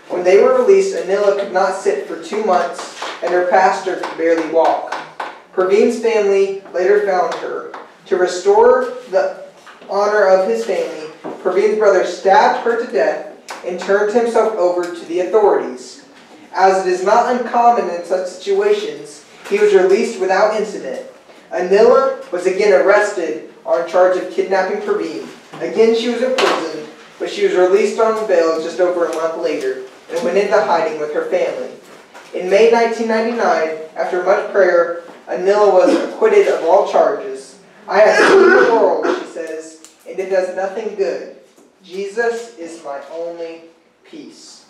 When they were released, Anila could not sit for 2 months, and her pastor could barely walk. Praveen's family later found her. To restore the honor of his family, Praveen's brother stabbed her to death and turned himself over to the authorities. As it is not uncommon in such situations, he was released without incident. Anila was again arrested on charge of kidnapping Praveen. Again she was imprisoned, but she was released on bail just over a month later and went into hiding with her family. In May 1999, after much prayer, Anila was acquitted of all charges. I have seen the world, she says, and it does nothing good. Jesus is my only peace.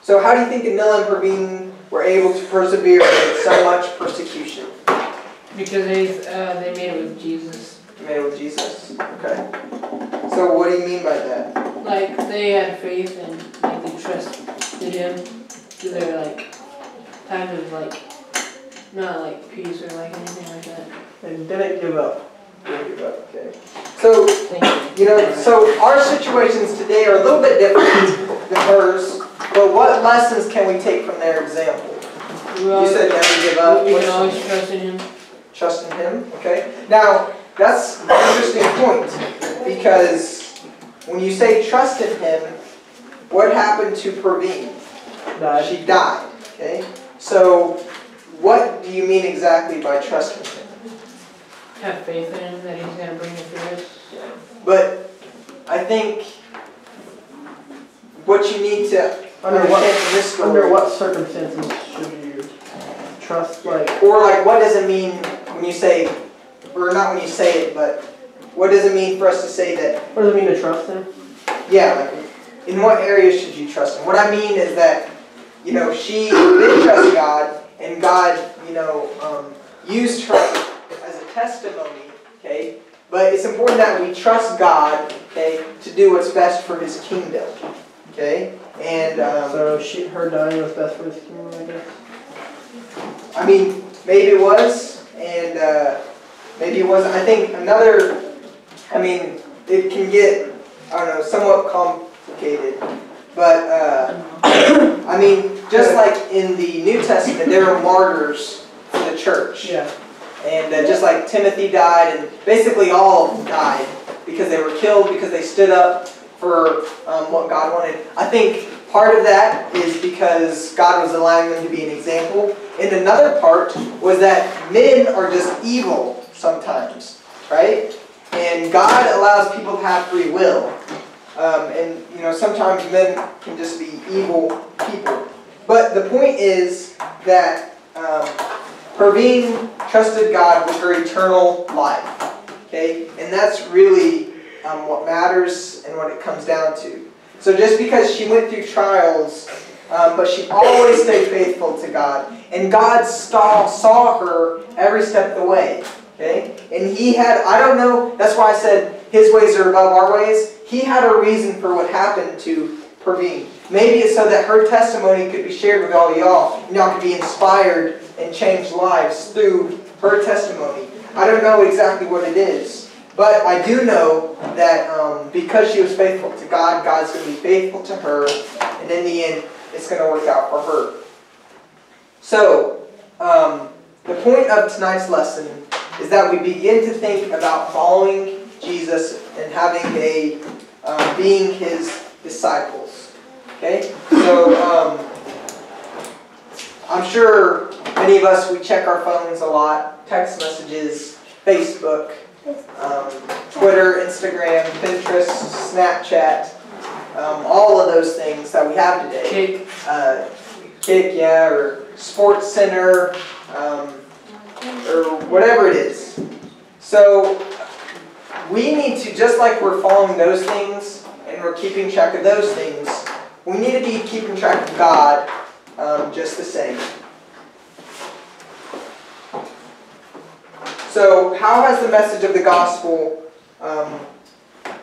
So how do you think Anila and Praveen were able to persevere amid so much persecution? Because they made it with Jesus. They made it with Jesus? Okay. So what do you mean by that? Like, they had faith and like, they trusted him through their like times of like not like peace or like anything like that. And didn't give up. Didn't give up, okay. So, so our situations today are a little bit different than hers, but what lessons can we take from their example? You said never give up. We can always trust in him. Trust in him, okay. Now, that's an interesting point, because when you say trust in him, what happened to Praveen? She died, okay. So, what do you mean exactly by trusting him? Have faith in him that he's going to bring it through us. But I think what you need to under what circumstances should you trust? Or what does it mean when you say, or not when you say it, but what does it mean for us to say that? What does it mean to trust him? Yeah, in what areas should you trust him? What I mean is that, she did trust God, and God, used her as a testimony, okay? But it's important that we trust God, okay, to do what's best for his kingdom, okay? And so her dying was best for his kingdom, I guess? I mean, maybe it was, and maybe it wasn't. I think it can get, somewhat complicated. But, just like in the New Testament, there were martyrs for the church. Yeah. And just like Timothy died, and basically all died because they were killed, because they stood up for what God wanted. I think part of that is because God was allowing them to be an example. And another part was that men are just evil sometimes, right? And God allows people to have free will. Sometimes men can just be evil people. But the point is that Praveen trusted God with her eternal life. Okay? And that's really what matters and what it comes down to. So just because she went through trials, but she always stayed faithful to God. And God saw her every step of the way. Okay? And he had, I don't know, that's why I said his ways are above our ways. He had a reason for what happened to Praveen. Maybe it's so that her testimony could be shared with all y'all. And y'all could be inspired and change lives through her testimony. I don't know exactly what it is. But I do know that because she was faithful to God, God's going to be faithful to her. And in the end, it's going to work out for her. So, the point of tonight's lesson is that we begin to think about following Jesus and having being his disciples. Okay? So, I'm sure many of us, we check our phones a lot. Text messages, Facebook, Twitter, Instagram, Pinterest, Snapchat, all of those things that we have today. Kick, or Sports Center, or whatever it is. So we need to, just like we're following those things and we're keeping track of those things, we need to be keeping track of God just the same. So how has the message of the gospel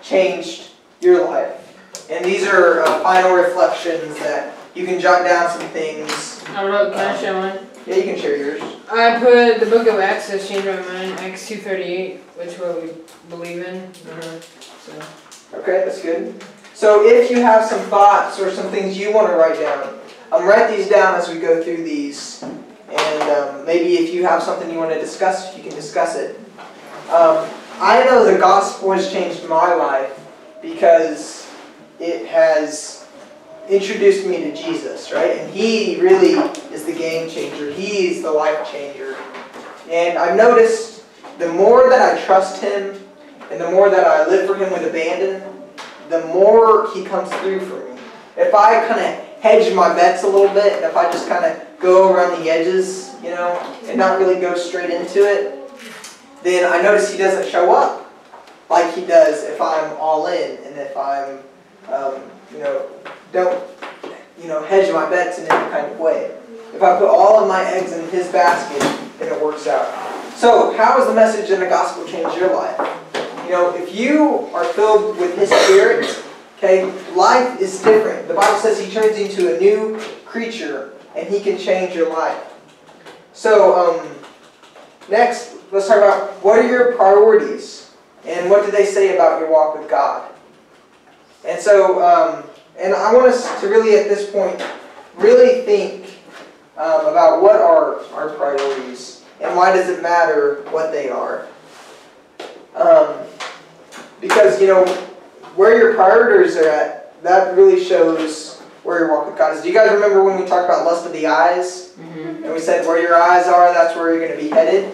changed your life? And these are final reflections that you can jot down some things. I wrote, can I share one? Yeah, you can share yours. I put the book of Acts has changed my mind, Acts 2:38, which is what we believe in. So. Okay, that's good. So if you have some thoughts or some things you want to write down, write these down as we go through these. And maybe if you have something you want to discuss, you can discuss it. I know the gospel has changed my life because it has introduced me to Jesus, right? And He really is the game changer. He's the life changer. And I've noticed the more that I trust Him and the more that I live for Him with abandon, the more He comes through for me. If I kind of hedge my bets a little bit, and if I just kind of go around the edges, you know, and not really go straight into it, then I notice He doesn't show up like He does if I'm all in, and if I'm, don't, hedge my bets in any kind of way. If I put all of my eggs in His basket, then it works out. So, how has the message in the gospel changed your life? If you are filled with His Spirit, okay, life is different. The Bible says He turns you into a new creature, and He can change your life. So, next, let's talk about what are your priorities, and what do they say about your walk with God? And so, and I want us to really, at this point, really think about what are our priorities, and why does it matter what they are? Because, where your priorities are at, that really shows where your walk with God is. Do you guys remember when we talked about lust of the eyes? Mm-hmm. And we said where your eyes are, that's where you're going to be headed.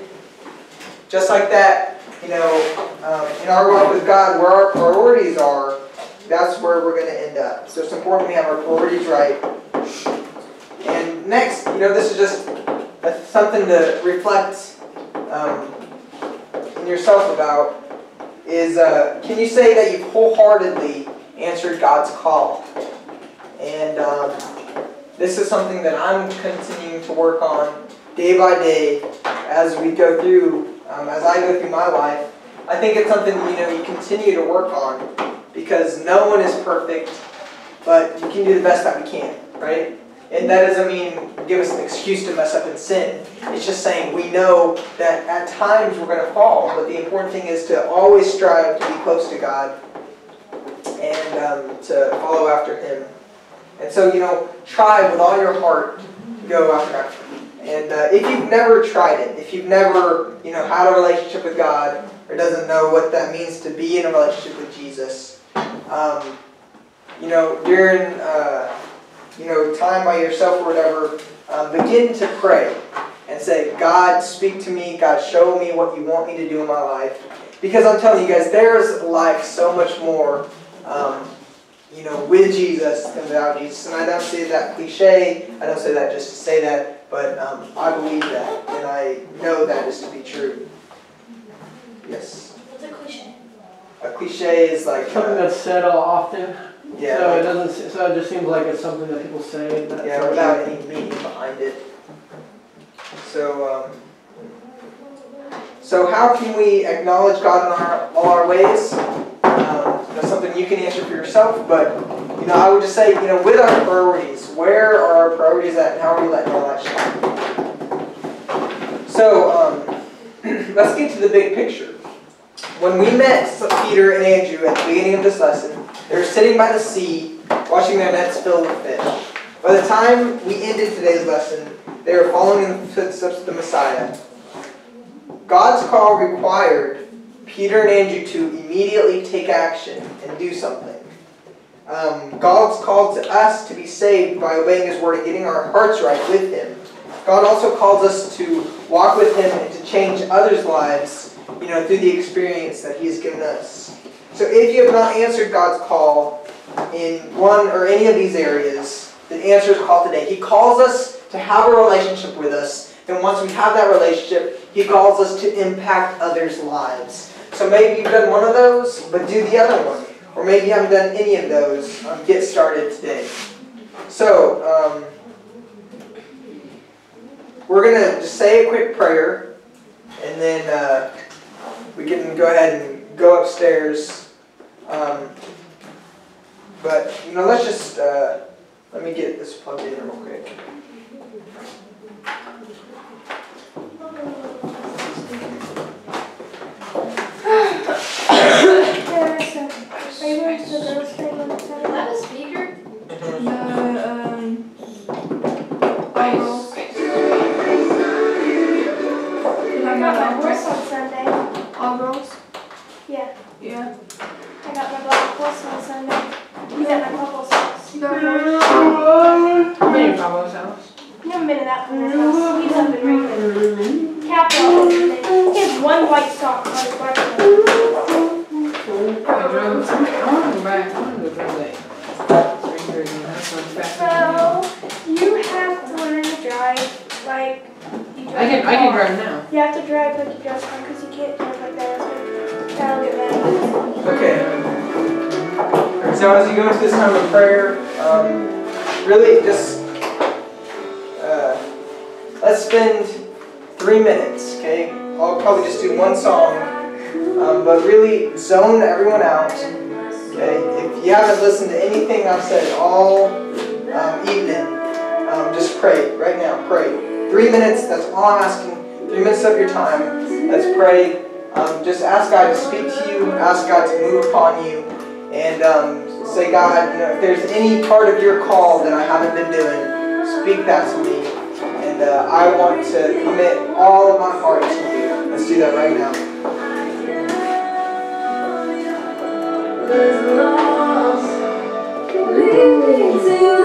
Just like that, in our walk with God, where our priorities are, that's where we're going to end up. So it's important we have our priorities right. And next, this is just something to reflect in yourself about, is can you say that you've wholeheartedly answered God's call? And this is something that I'm continuing to work on day by day as we go through, as I go through my life. I think it's something you continue to work on, because no one is perfect, but you can do the best that we can, right? And that doesn't mean give us an excuse to mess up and sin. It's just saying we know that at times we're going to fall, but the important thing is to always strive to be close to God and to follow after Him. And so, try with all your heart to go after God. And if you've never tried it, if you've never, had a relationship with God, or doesn't know what that means to be in a relationship with Jesus, during time by yourself or whatever, begin to pray and say, God, speak to me. God, show me what you want me to do in my life. Because I'm telling you guys, there's life so much more, with Jesus than without Jesus. And I don't say that cliche. I don't say that just to say that. But I believe that. And I know that is to be true. Yes? What's a cliche? A cliche is like... something that's said often. Yeah. So it doesn't. So it just seems like it's something that people say. Yeah, without any meaning behind it. So, so how can we acknowledge God in all our ways? That's something you can answer for yourself. But I would just say, with our priorities, where are our priorities at, and how are we letting our life shine? So, let's get to the big picture. When we met Peter and Andrew at the beginning of this lesson, they were sitting by the sea, watching their nets filled with fish. By the time we ended today's lesson, they were following in the footsteps of the Messiah. God's call required Peter and Andrew to immediately take action and do something. God's called to us to be saved by obeying His word and getting our hearts right with Him. God also calls us to walk with Him and to change others' lives, through the experience that He has given us. So if you have not answered God's call in one or any of these areas, then answer His call today. He calls us to have a relationship with us. And once we have that relationship, He calls us to impact others' lives. So maybe you've done one of those, but do the other one. Or maybe you haven't done any of those. Get started today. So, we're going to just say a quick prayer, and then we can go ahead and go upstairs. But, let's just, let me get this plugged in real quick. Are you going to the girls' thing on the side? Paolo's house? You haven't been in that man's house. He's up in Raymond. Capital. He has one white sock on his bike. I want to go back. I want to go drive that. So, you have to learn to drive like you drive I can drive now. You have to drive like you drive car because you can't drive like that. That'll get mad. Okay. So as you go into this time of prayer, really just let's spend 3 minutes, okay? I'll probably just do one song, but really zone everyone out, okay? If you haven't listened to anything I've said all evening, just pray right now. Pray. 3 minutes. That's all I'm asking. 3 minutes of your time. Let's pray. Just ask God to speak to you. Ask God to move upon you, and say, God, if there's any part of your call that I haven't been doing, speak that to me. And I want to commit all of my heart to you. Let's do that right now. There's lost, lead me to